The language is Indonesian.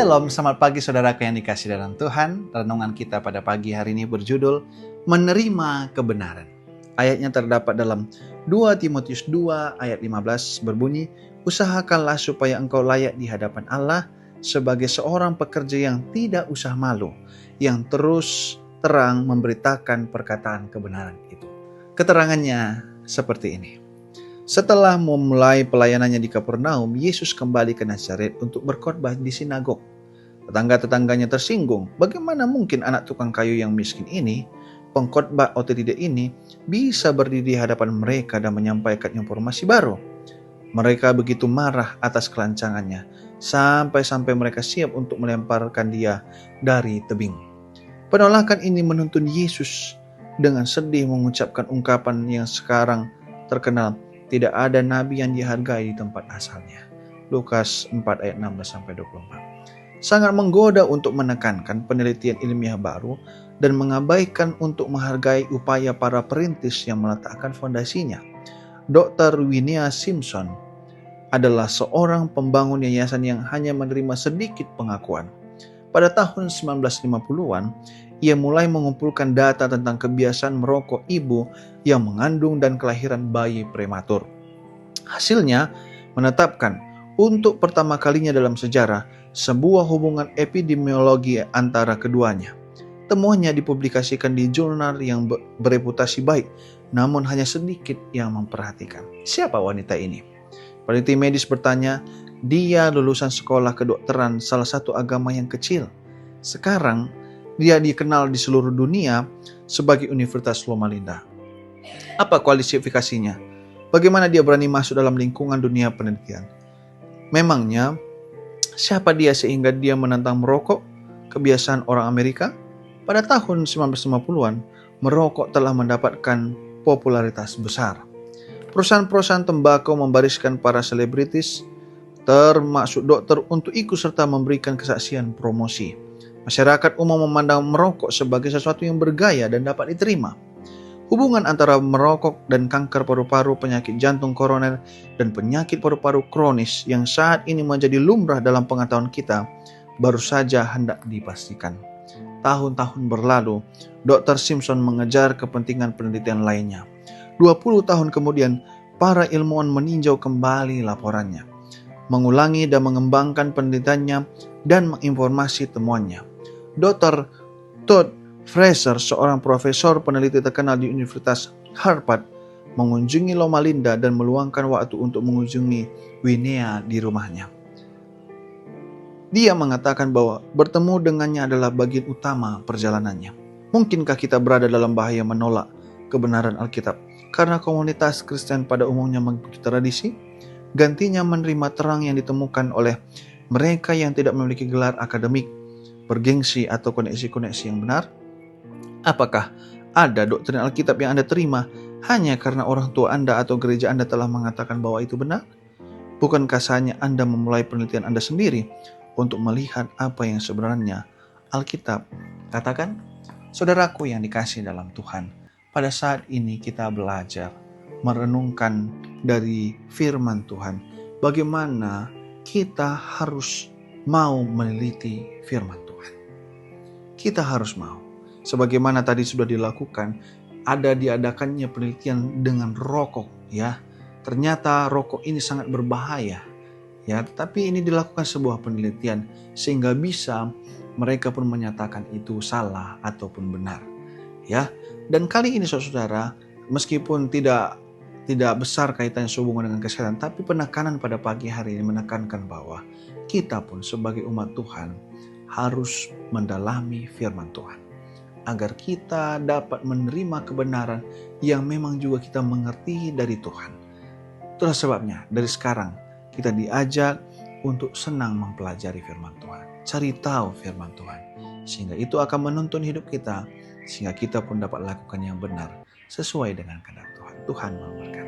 Shalom, selamat pagi saudaraku yang dikasihi dalam Tuhan. Renungan kita pada pagi hari ini berjudul Menerima Kebenaran. Ayatnya terdapat dalam 2 Timotius 2 ayat 15 berbunyi, usahakanlah supaya engkau layak di hadapan Allah sebagai seorang pekerja yang tidak usah malu, yang terus terang memberitakan perkataan kebenaran itu. Keterangannya seperti ini. Setelah memulai pelayanannya di Kapernaum, Yesus kembali ke Nazaret untuk berkhotbah di sinagog. Tetangga-tetangganya tersinggung, bagaimana mungkin anak tukang kayu yang miskin ini, pengkhotbah otodidak ini, bisa berdiri di hadapan mereka dan menyampaikan informasi baru. Mereka begitu marah atas kelancangannya, sampai-sampai mereka siap untuk melemparkan dia dari tebing. Penolakan ini menuntun Yesus dengan sedih mengucapkan ungkapan yang sekarang terkenal, tidak ada nabi yang dihargai di tempat asalnya. Lukas 4 ayat 16-24. Sangat menggoda untuk menekankan penelitian ilmiah baru dan mengabaikan untuk menghargai upaya para perintis yang meletakkan fondasinya. Dr. Winia Simpson adalah seorang pembangun yayasan yang hanya menerima sedikit pengakuan. Pada tahun 1950-an, ia mulai mengumpulkan data tentang kebiasaan merokok ibu yang mengandung dan kelahiran bayi prematur. Hasilnya menetapkan untuk pertama kalinya dalam sejarah sebuah hubungan epidemiologi antara keduanya. Temuannya dipublikasikan di jurnal yang bereputasi baik, namun hanya sedikit yang memperhatikan. Siapa wanita ini? Peneliti medis bertanya, dia lulusan sekolah kedokteran salah satu agama yang kecil. Sekarang dia dikenal di seluruh dunia sebagai Universitas Loma Linda. Apa kualifikasinya? Bagaimana dia berani masuk dalam lingkungan dunia penelitian? Memangnya, siapa dia sehingga dia menentang merokok? Kebiasaan orang Amerika? Pada tahun 1950-an, merokok telah mendapatkan popularitas besar. Perusahaan-perusahaan tembakau membariskan para selebritis, termasuk dokter, untuk ikut serta memberikan kesaksian promosi. Masyarakat umum memandang merokok sebagai sesuatu yang bergaya dan dapat diterima. Hubungan antara merokok dan kanker paru-paru, penyakit jantung koroner, dan penyakit paru-paru kronis yang saat ini menjadi lumrah dalam pengetahuan kita baru saja hendak dipastikan. Tahun-tahun berlalu, Dr. Simpson mengejar kepentingan penelitian lainnya. 20 tahun kemudian, para ilmuwan meninjau kembali laporannya, mengulangi dan mengembangkan penelitiannya dan menginformasi temuannya. Dr. Todd Fraser, seorang profesor peneliti terkenal di Universitas Harvard, mengunjungi Loma Linda dan meluangkan waktu untuk mengunjungi Winia di rumahnya. Dia mengatakan bahwa bertemu dengannya adalah bagian utama perjalanannya. Mungkinkah kita berada dalam bahaya menolak kebenaran Alkitab karena komunitas Kristen pada umumnya mengikuti tradisi? Gantinya menerima terang yang ditemukan oleh mereka yang tidak memiliki gelar akademik, bergengsi atau koneksi-koneksi yang benar? Apakah ada doktrin Alkitab yang Anda terima hanya karena orang tua Anda atau gereja Anda telah mengatakan bahwa itu benar? Bukankah saatnya Anda memulai penelitian Anda sendiri untuk melihat apa yang sebenarnya Alkitab katakan? Saudaraku yang dikasihi dalam Tuhan, pada saat ini kita belajar merenungkan dari firman Tuhan, bagaimana kita harus mau meneliti firman Tuhan. Kita harus mau. Sebagaimana tadi sudah dilakukan, diadakannya penelitian dengan rokok, ya. Ternyata rokok ini sangat berbahaya, ya. Tapi ini dilakukan sebuah penelitian sehingga bisa mereka pun menyatakan itu salah ataupun benar, ya. Dan kali ini saudara, meskipun tidak besar kaitannya sehubungan dengan kesehatan, tapi penekanan pada pagi hari ini menekankan bahwa kita pun sebagai umat Tuhan harus mendalami firman Tuhan agar kita dapat menerima kebenaran yang memang juga kita mengerti dari Tuhan. Itulah sebabnya dari sekarang kita diajak untuk senang mempelajari firman Tuhan, cari tahu firman Tuhan, sehingga itu akan menuntun hidup kita, sehingga kita pun dapat lakukan yang benar sesuai dengan kehendak Tuhan. Tuhan memberkati.